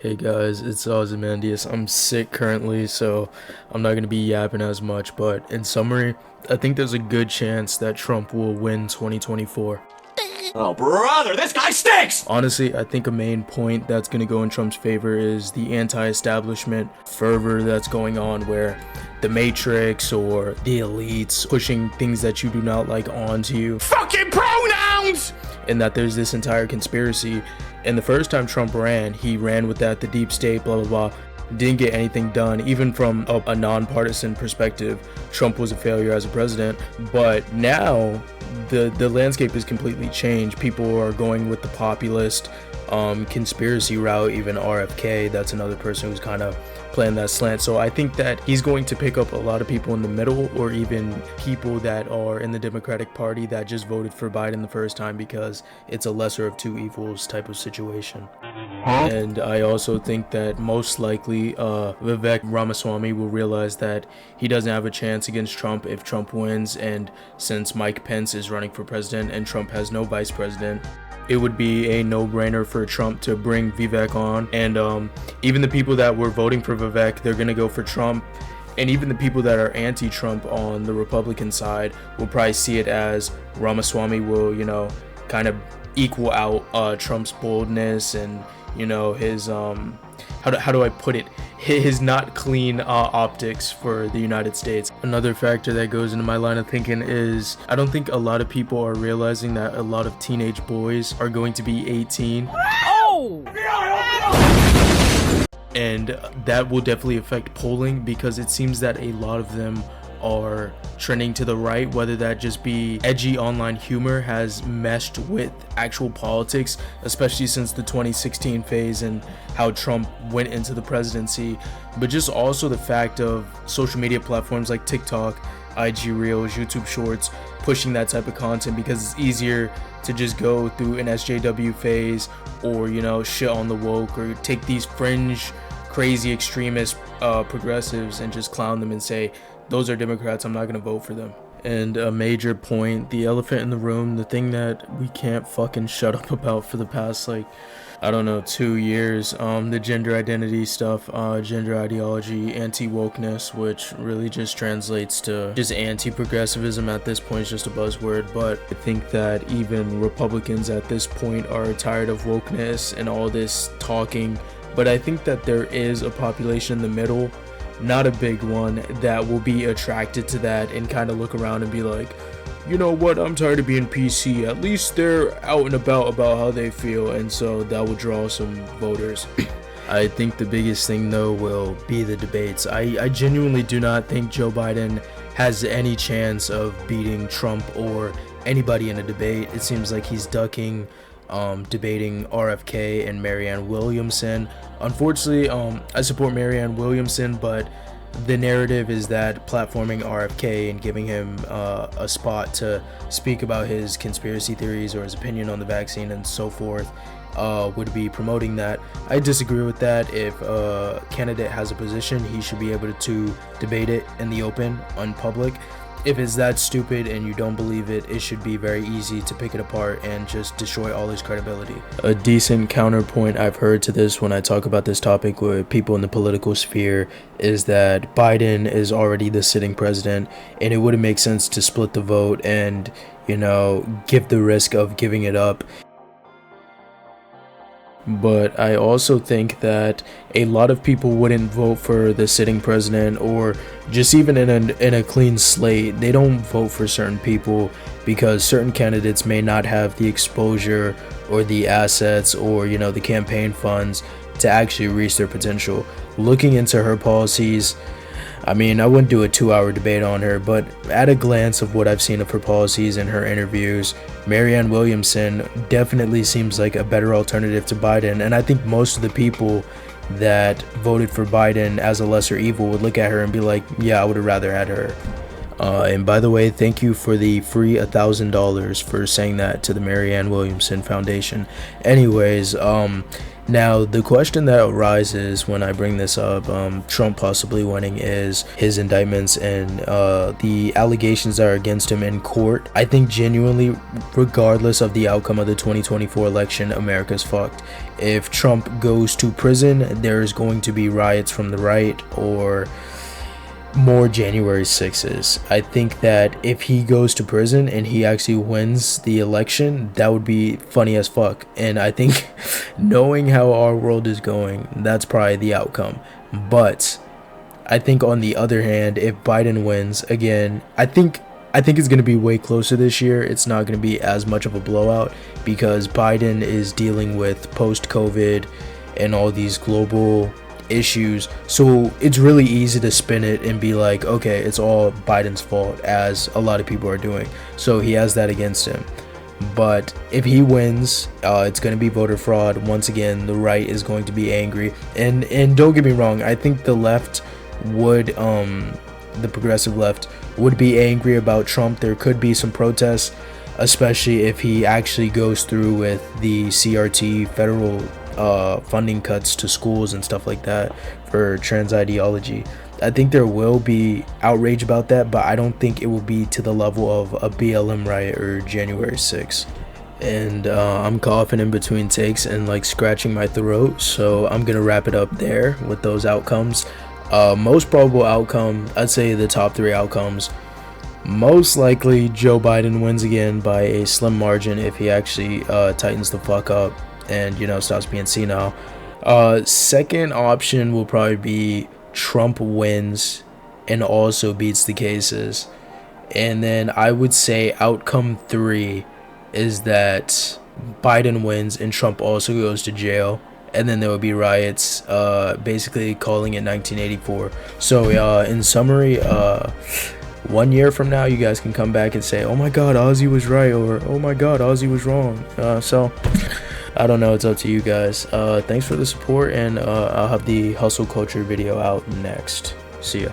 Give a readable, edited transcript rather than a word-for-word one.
Hey guys, it's Ozymandias. I'm sick currently, so I'm not going to be yapping as much, but in summary, I think there's a good chance that Trump will win 2024. Oh, brother, this guy stinks! Honestly, I think a main point that's going to go in Trump's favor is the anti-establishment fervor that's going on, where the Matrix or the elites pushing things that you do not like onto you. Fucking pronouns! And that there's this entire conspiracy. And the first time Trump ran, he ran with that, the deep state, blah, blah, blah. Didn't get anything done. Even from a nonpartisan perspective, Trump was a failure as a president. But now the landscape has completely changed. People are going with the populist conspiracy route. Even RFK, that's another person who's kind of playing that slant. So I think that he's going to pick up a lot of people in the middle, or even people that are in the Democratic Party that just voted for Biden the first time because it's a lesser of two evils type of situation. And I also think that most likely Vivek Ramaswamy will realize that he doesn't have a chance against Trump if Trump wins, and since Mike Pence is running for president and Trump has no vice president, it would be a no-brainer for Trump to bring Vivek on. And even the people that were voting for Vivek, they're gonna go for Trump. And even the people that are anti-Trump on the Republican side will probably see it as Ramaswamy will, kind of equal out Trump's boldness and, his how do I put it, his not clean optics for the United States. Another factor that goes into my line of thinking is I don't think a lot of people are realizing that a lot of teenage boys are going to be 18. Oh! And that will definitely affect polling, because it seems that a lot of them are trending to the right, whether that just be edgy online humor has meshed with actual politics, especially since the 2016 phase and how Trump went into the presidency, but just also the fact of social media platforms like TikTok, IG Reels, YouTube Shorts pushing that type of content, because it's easier to just go through an SJW phase or shit on the woke, or take these fringe crazy extremist progressives and just clown them and say those are Democrats, I'm not going to vote for them. And a major point, the elephant in the room, the thing that we can't fucking shut up about for the past 2 years, the gender identity stuff, gender ideology, anti-wokeness, which really just translates to just anti-progressivism at this point. It's just a buzzword. But I think that even Republicans at this point are tired of wokeness and all this talking. But I think that there is a population in the middle, not a big one, that will be attracted to that and kind of look around and be like, you know what, I'm tired of being PC. At least they're out and about how they feel, and so that will draw some voters. I think the biggest thing though will be the debates. I genuinely do not think Joe Biden has any chance of beating Trump or anybody in a debate. It seems like he's ducking debating RFK and Marianne Williamson. Unfortunately, I support Marianne Williamson, but the narrative is that platforming RFK and giving him a spot to speak about his conspiracy theories or his opinion on the vaccine and so forth would be promoting that. I disagree with that. If a candidate has a position, he should be able to debate it in the open, on public. If it's that stupid and you don't believe it, it should be very easy to pick it apart and just destroy all his credibility. A decent counterpoint I've heard to this when I talk about this topic with people in the political sphere is that Biden is already the sitting president, and it wouldn't make sense to split the vote and, give the risk of giving it up. But I also think that a lot of people wouldn't vote for the sitting president, or just even in a clean slate. They don't vote for certain people because certain candidates may not have the exposure or the assets or the campaign funds to actually reach their potential. Looking into her policies, I wouldn't do a 2-hour debate on her, but at a glance of what I've seen of her policies and her interviews, Marianne Williamson definitely seems like a better alternative to Biden. And I think most of the people that voted for Biden as a lesser evil would look at her and be like, yeah, I would have rather had her. And by the way, thank you for the free $1,000 for saying that to the Marianne Williamson Foundation. Anyways, Now, the question that arises when I bring this up, Trump possibly winning, is his indictments and the allegations that are against him in court. I think genuinely, regardless of the outcome of the 2024 election, America's fucked. If Trump goes to prison, there's going to be riots from the right or more January 6s. I think that if he goes to prison and he actually wins the election, that would be funny as fuck. And I think knowing how our world is going, that's probably the outcome. But I think on the other hand, if Biden wins again, I think it's going to be way closer this year. It's not going to be as much of a blowout because Biden is dealing with post-COVID and all these global issues, so it's really easy to spin it and be like, okay, it's all Biden's fault, as a lot of people are doing. So he has that against him. But if he wins, it's going to be voter fraud. Once again, the right is going to be angry, and don't get me wrong, I think the left would the progressive left would be angry about Trump. There could be some protests, especially if he actually goes through with the CRT federal funding cuts to schools and stuff like that for trans ideology. I think there will be outrage about that, but I don't think it will be to the level of a BLM riot or January 6th. And I'm coughing in between takes and like scratching my throat, so I'm gonna wrap it up there with those outcomes. Most probable outcome, I'd say the top 3 outcomes. Most likely Joe Biden wins again by a slim margin if he actually tightens the fuck up and, you know, stops being senile. Second option will probably be Trump wins and also beats the cases. And then I would say outcome 3 is that Biden wins and Trump also goes to jail. And then there will be riots, basically calling it 1984. So in summary, 1 year from now, you guys can come back and say, oh my god, Ozzy was right, or oh my god, Ozzy was wrong. So I don't know, it's up to you guys. Thanks for the support, and I'll have the hustle culture video out next. See ya.